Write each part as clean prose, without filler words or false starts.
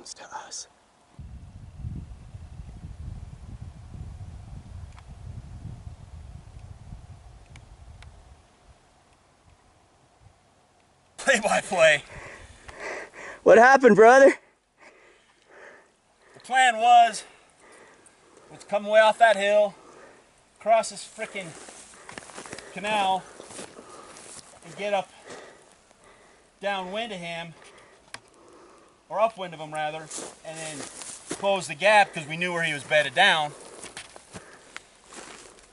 comes to us. Play-by-play. What happened, brother? The plan was come way off that hill, cross this freaking canal, and get up downwind of him, or upwind of him rather, and then close the gap because we knew where he was bedded down.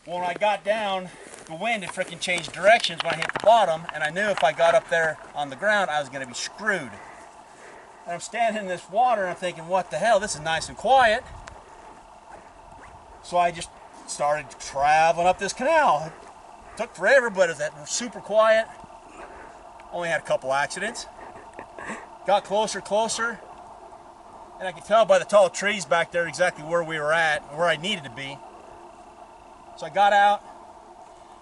Well, when I got down, the wind had freaking changed directions when I hit the bottom, and I knew if I got up there on the ground, I was going to be screwed. And I'm standing in this water, and I'm thinking, what the hell, this is nice and quiet. So I just started traveling up this canal. It took forever, but it was super quiet. Only had a couple accidents. Got closer, and I could tell by the tall trees back there exactly where we were at, where I needed to be. So I got out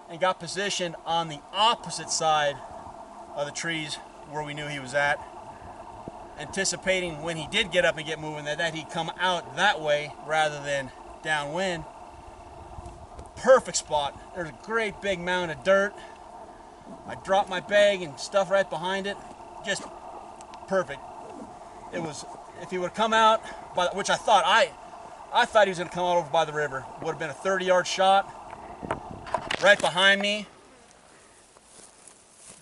and got positioned on the opposite side of the trees where we knew he was at, anticipating when he did get up and get moving that he'd come out that way rather than downwind. Perfect spot. There's a great big mound of dirt. I dropped my bag and stuff right behind it. Just perfect. It was, if he would have come out, which I thought he was going to come out over by the river, would have been a 30-yard shot. Right behind me,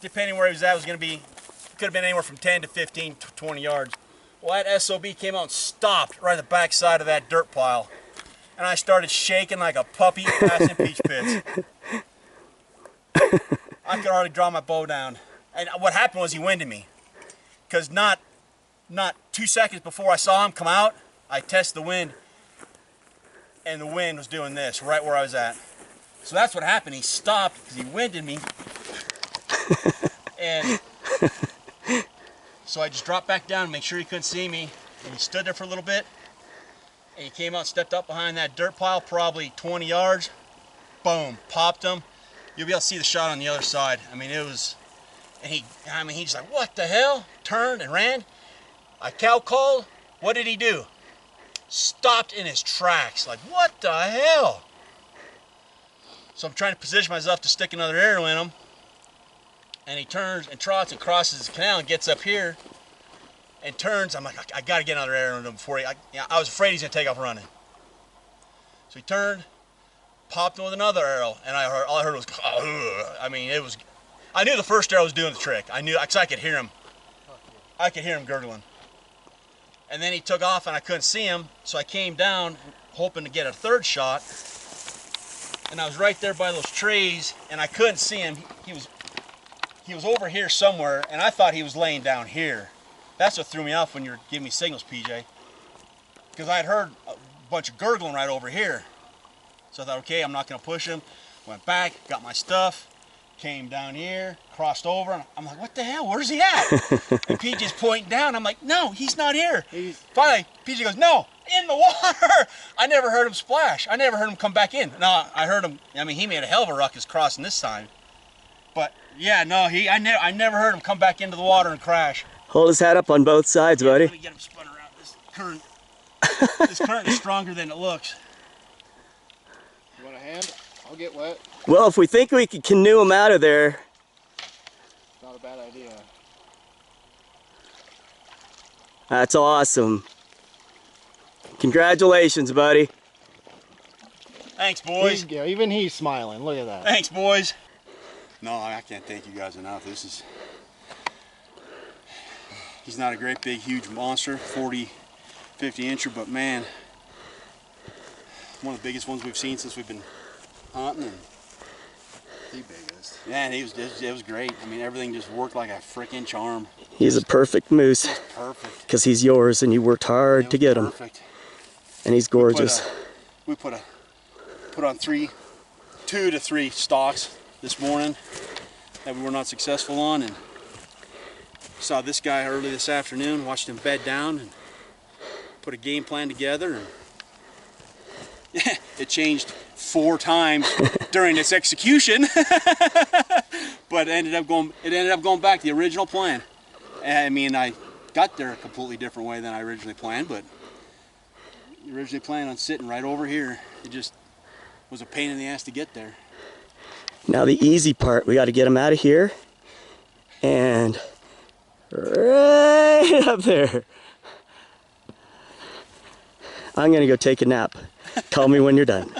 depending where he was at, was going to be, could have been anywhere from 10 to 15 to 20 yards. Well, that SOB came out and stopped right at the back side of that dirt pile. And I started shaking like a puppy passing peach pits. I could hardly draw my bow down. And what happened was he winded me. Because not 2 seconds before I saw him come out, I tested the wind. And the wind was doing this right where I was at. So that's what happened. He stopped because he winded me. And so I just dropped back down to make sure he couldn't see me. And he stood there for a little bit. And he came out and stepped up behind that dirt pile, probably 20 yards. Boom, popped him. You'll be able to see the shot on the other side. I mean, it was, and he's like, what the hell? Turned and ran. I cow called. What did he do? Stopped in his tracks. Like, what the hell? So I'm trying to position myself to stick another arrow in him. And he turns and trots and crosses the canal and gets up here and turns. I'm like, I got to get another arrow in him before I was afraid he's going to take off running. So he turned, popped him with another arrow, and all I heard was, I mean, it was, I knew the first arrow was doing the trick. I knew, because I could hear him. I could hear him gurgling. And then he took off and I couldn't see him, so I came down hoping to get a third shot. And I was right there by those trees and I couldn't see him. He was over here somewhere, and I thought he was laying down here. That's what threw me off when you were giving me signals, PJ. Because I had heard a bunch of gurgling right over here. So I thought, okay, I'm not going to push him. Went back, got my stuff, came down here, crossed over, and I'm like, what the hell? Where's he at? And PJ's pointing down. I'm like, no, he's not here. Finally, PJ goes, no, in the water. I never heard him splash. I never heard him come back in. No, I heard him. I mean, he made a hell of a ruckus crossing this side. But yeah, no, I never heard him come back into the water and crash. Hold his head up on both sides, buddy. Let me get him spun around. This current is stronger than it looks. You want a hand? I'll get wet. Well, if we think we can canoe him out of there. Not a bad idea. That's awesome. Congratulations, buddy. Thanks, boys. Yeah, even he's smiling. Look at that. Thanks, boys. No, I can't thank you guys enough. He's not a great big huge monster, 40, 50 incher, but man, one of the biggest ones we've seen since we've been hunting. And The biggest. man, it was great. I mean, everything just worked like a freaking charm. He's a perfect moose. Perfect. Because he's yours and you worked hard to get him. Perfect. And he's gorgeous. We put on 2 to 3 stalks this morning that we were not successful on, and saw this guy early this afternoon, watched him bed down and put a game plan together, and it changed 4 times during its execution. But it ended up going back to the original plan. I mean, I got there a completely different way than I originally planned, but originally planned on sitting right over here. It just was a pain in the ass to get there. Now the easy part, we got to get him out of here and right up there. I'm gonna go take a nap. Call me when you're done.